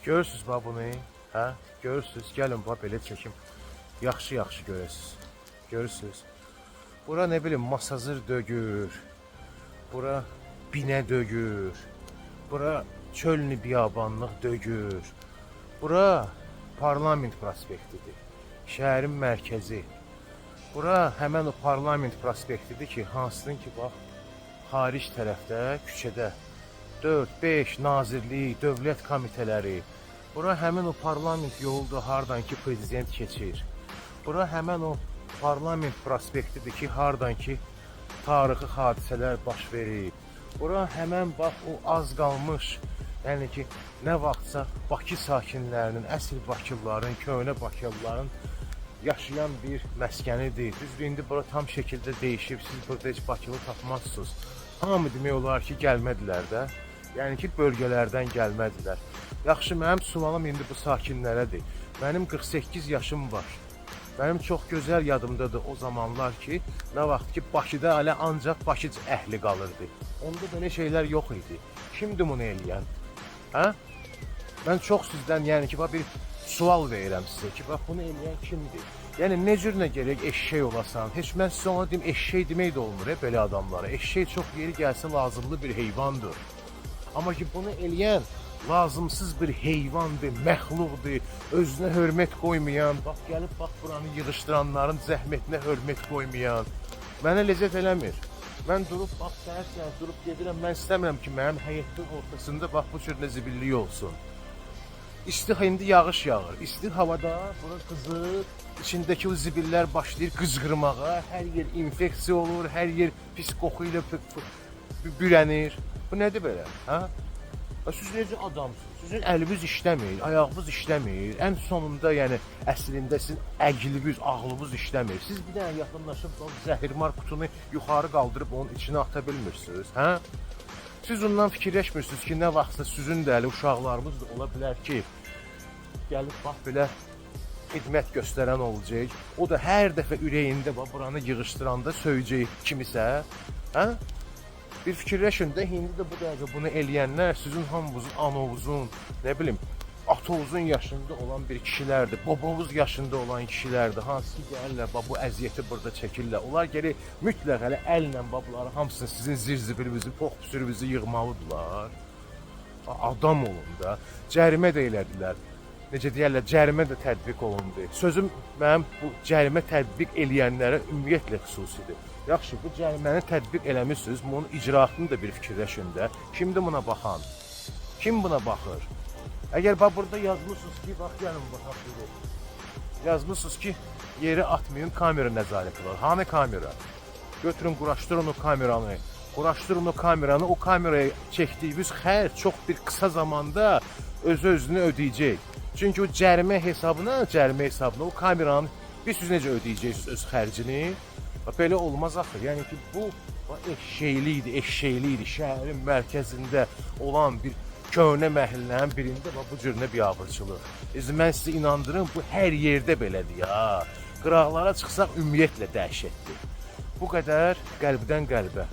Görürsünüz bax bunu, hə? Görürsünüz, gəlin bax belə çəkim. Yaxşı görürsünüz. Görürsünüz. Bura ne bilim masazır dögür. Bura binə dögür. Bura çölnü biyabanlıq dögür. Bura Parlament prospektidir. Şəhərin mərkəzi. Bura həmən o Parlament prospektidir ki, hansının ki bax xaric tərəfdə, küçədə 4-5 nazirlik, dövlət komitələri. Bura həmin o parlament yoludur, hardan ki prezident keçir. Bura həmin o parlament prospektidir ki, hardan ki tarixi hadisələr baş verir. Bura həmən bax o az qalmış, yəni ki nə vaxtsa Bakı sakinlərinin, əsl Bakılıların, köhnə Bakılıların yaşayan bir məskənidir. Düzdür, indi bura tam şəkildə dəyişib, siz burada heç Bakılı tapmazsınız. Hamı demək olar ki, gəlmədilər də. Yəni ki, bölgələrdən gəlmədilər. Yaxşı, mənim sualım indi bu sakinlərədir. Mənim 48 yaşım var. Mənim çox gözəl yadımdadır o zamanlar ki, nə vaxt ki, Bakıda hələ ancaq Bakıc əhli qalırdı. Onda belə şeylər yox idi. Kimdir bunu eləyən? Hə? Mən çox sizdən, yəni ki, bir sual verirəm sizə ki, bax bunu eləyən kimdir? Yəni, nə cür nə gerək eşşək olasan? Heç mən sizə ona deyim, eşşək demək də olmur, belə adamlara. Eşşək çox yeri gəlsə lazımlı bir heyvandır. Amma ki, bunu eləyən lazımsız bir heyvandır, məxluqdur, özünə hörmət qoymayan, bax, gəlib, bax, buranı yığışdıranların zəhmətinə hörmət qoymayan, mənə ləzzət eləmir. Mən durub, bax, səhər durub gedirəm, mən istəmirəm ki, mənim həyatın ortasında, bax, bu cür nəzibillik olsun. İsti indi yağış yağır, isti havada, bura qızır, içindəki o zibillər başlayır qızqırmağa, hər yer infeksiya olur, hər yer pis qoxu ilə bürənir. Bu nədir belə? Hə? Siz necə adamsınız? Sizin əliniz işləmir, ayağınız işləmir. Ən sonunda, yəni əslində sizin əqliniz, ağlınız işləmir. Siz bir dənə yaxınlaşıb o zəhirmar qutunu yuxarı qaldırıb onun içinə ata bilmirsiniz, hə? Siz ondan fikirləşmirsiniz ki, nə vaxtsa sizin də əli uşaqlarımız da ola bilər ki, gəlib bax belə xidmət göstərən olacaq. O da hər dəfə ürəyində bax buranı yığışdıranda söyləyəcək kimisə, hə? Bir fikirləşin də, indi də bu dəqiqə bunu eləyənlər sizin hamınızın anovuzun, nə bilim, atovuzun yaşında olan bir kişilərdir, babavuz yaşında olan kişilərdir, hansı ki gəlirlər, bu əziyyəti burada çəkirlər. Onlar gəlir mütləq hələ əllə bunları hamısını sizin zirzibilinizi, poxpüsürünüzü yığmalıdırlar. Adam olun da, cərimə də elədilər. Necə deyərlər, cərimə də tətbiq olundu. Sözüm mənim bu cərimə tətbiq eləyənlərə ümumiyyətlə xüsusidir. Yaxşı, bu cəriməni tətbiq eləmişsiniz, bunun icraatını da bir fikirləşin də. Kimdir buna baxan? Kim buna baxır? Əgər bax burada yazmışsınız ki, bax gəlin baxaq burada. Yazmışsınız ki, yeri atmayın, kamera nəzarəti var. Hanı kamera? Götürün, quraşdırın o kameranı. Quraşdırın o kameranı, o kameraya çəkdiyiniz xərc çox bir qısa zamanda özünü ödəyəcək. Çünki o cərimə hesabına o kameranın bir siz necə ödəyəcəksiniz öz xərcini? Belə olmaz axı. Yəni ki, bu eşşəklikdir. Şəhərin mərkəzində olan bir köhnə məhəllənin birində bu cür biabırçılıq. Mən sizə inandırım, bu hər yerdə belədir ya. Qıraqlara çıxsaq ümumiyyətlə dəhşətdir. Bu qədər qəlbdən qəlbə.